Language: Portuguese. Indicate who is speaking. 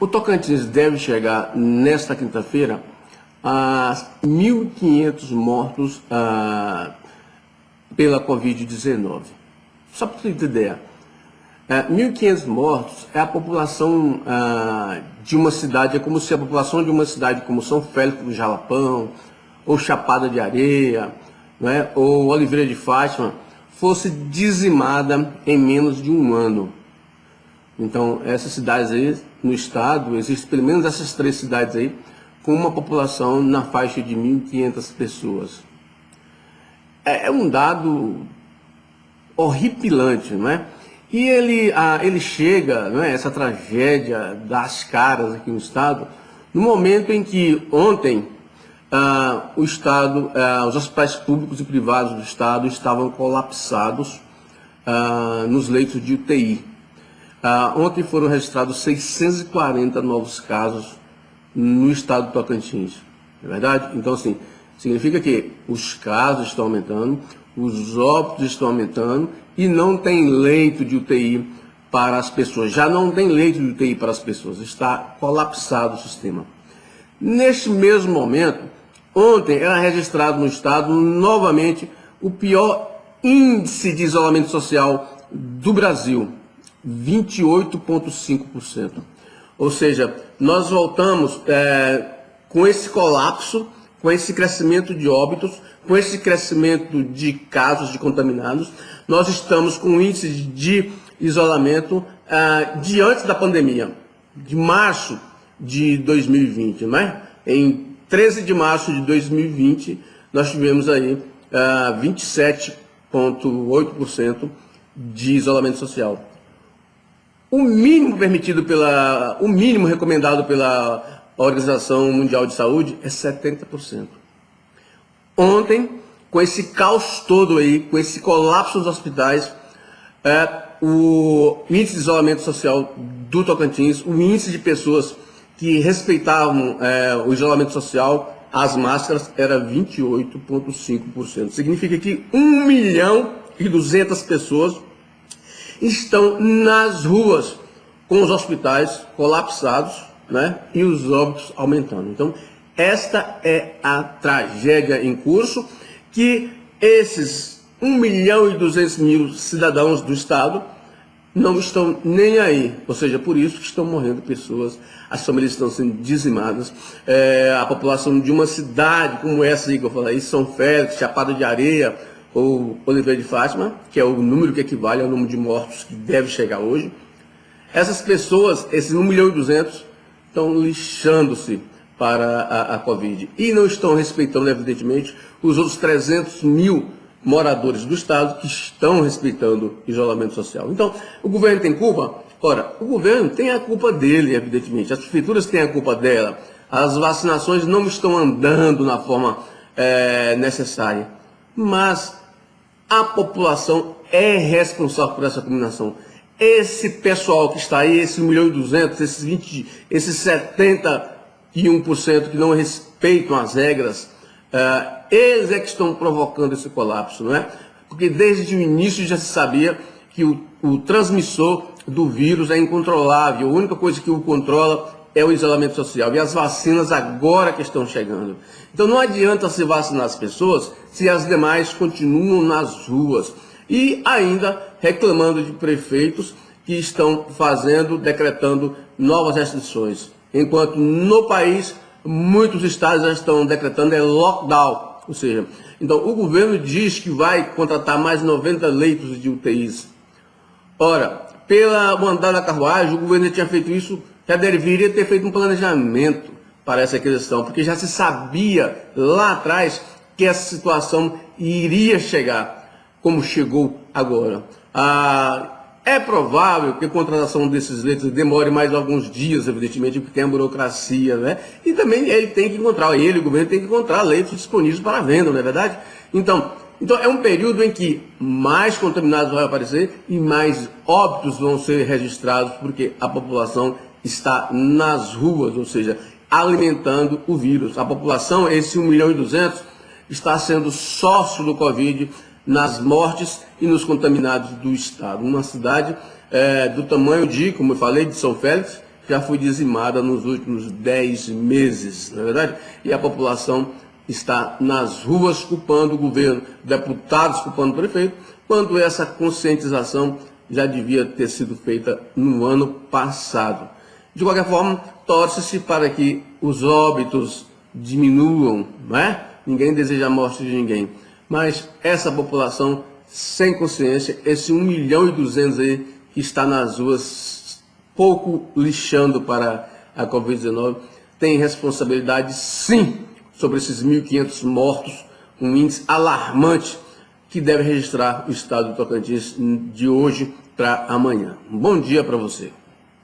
Speaker 1: O Tocantins deve chegar nesta quinta-feira a 1.500 mortos pela Covid-19. Só para você ter ideia, 1.500 mortos é a população de uma cidade, é como se a população de uma cidade como São Félix do Jalapão, ou Chapada de Areia, né, ou Oliveira de Fátima, fosse dizimada em menos de um ano. Então, essas cidades aí no estado, existem pelo menos essas 3 cidades aí, com uma população na faixa de 1.500 pessoas. É um dado horripilante, não é? E ele chega, não é, essa tragédia das caras aqui no estado, no momento em que ontem o estado, os hospitais públicos e privados do estado estavam colapsados nos leitos de UTI. Ontem foram registrados 640 novos casos no estado do Tocantins, não é verdade? Então, assim, significa que os casos estão aumentando, os óbitos estão aumentando e não tem leito de UTI para as pessoas. Já não tem leito de UTI para as pessoas, está colapsado o sistema. Neste mesmo momento, ontem era registrado no estado novamente o pior índice de isolamento social do Brasil, 28,5%. Ou seja, nós voltamos com esse colapso, com esse crescimento de óbitos, com esse crescimento de casos de contaminados, nós estamos com um índice de isolamento de antes da pandemia, de março de 2020, né? Em 13 de março de 2020, nós tivemos aí 27,8% de isolamento social. O mínimo o mínimo recomendado pela Organização Mundial de Saúde é 70%. Ontem, com esse caos todo aí, com esse colapso dos hospitais, o índice de isolamento social do Tocantins, o índice de pessoas que respeitavam o isolamento social, as máscaras, era 28,5%. Significa que 1.200.000 pessoas estão nas ruas com os hospitais colapsados, né, e os óbitos aumentando. Então, esta é a tragédia em curso que esses 1.200.000 cidadãos do estado não estão nem aí, ou seja, por isso que estão morrendo pessoas, as famílias estão sendo dizimadas, a população de uma cidade como essa aí que eu falei, São Félix, Chapada de Areia ou Oliveira de Fátima, que é o número que equivale ao número de mortos que deve chegar hoje, essas pessoas, esses 1.200.000, estão lixando-se para a Covid e não estão respeitando, evidentemente, os outros 300.000 moradores do estado que estão respeitando isolamento social. Então, o governo tem culpa? Ora, o governo tem a culpa dele, evidentemente, as prefeituras têm a culpa dela, as vacinações não estão andando na forma necessária, mas a população é responsável por essa combinação. Esse pessoal que está aí, esse 1.200.000, esses 71% que não respeitam as regras, eles é que estão provocando esse colapso, não é? Porque desde o início já se sabia que o transmissor do vírus é incontrolável, a única coisa que o controla é o isolamento social, e as vacinas agora que estão chegando. Então não adianta se vacinar as pessoas se as demais continuam nas ruas e ainda reclamando de prefeitos que estão decretando novas restrições. Enquanto no país, muitos estados já estão decretando lockdown, ou seja, então o governo diz que vai contratar mais 90 leitos de UTIs. Ora, pelo andar da carruagem, o governo já tinha feito isso, já deveria ter feito um planejamento para essa questão, porque já se sabia lá atrás que essa situação iria chegar, como chegou agora. É provável que a contratação desses leitos demore mais alguns dias, evidentemente, porque tem a burocracia, né? E também o governo tem que encontrar leitos disponíveis para venda, não é verdade? Então é um período em que mais contaminados vão aparecer e mais óbitos vão ser registrados, porque a população está nas ruas, ou seja, alimentando o vírus. A população, esse 1.200.000, está sendo sócio do Covid nas mortes e nos contaminados do estado. Uma cidade do tamanho como eu falei, de São Félix, já foi dizimada nos últimos 10 meses, não é verdade? E a população está nas ruas culpando o governo, deputados culpando o prefeito, quando essa conscientização já devia ter sido feita no ano passado. De qualquer forma, torce-se para que os óbitos diminuam, não é? Ninguém deseja a morte de ninguém. Mas essa população sem consciência, esse 1.200.000 aí que está nas ruas pouco lixando para a Covid-19, tem responsabilidade sim sobre esses 1.500 mortos, um índice alarmante que deve registrar o estado do Tocantins de hoje para amanhã. Um bom dia para você.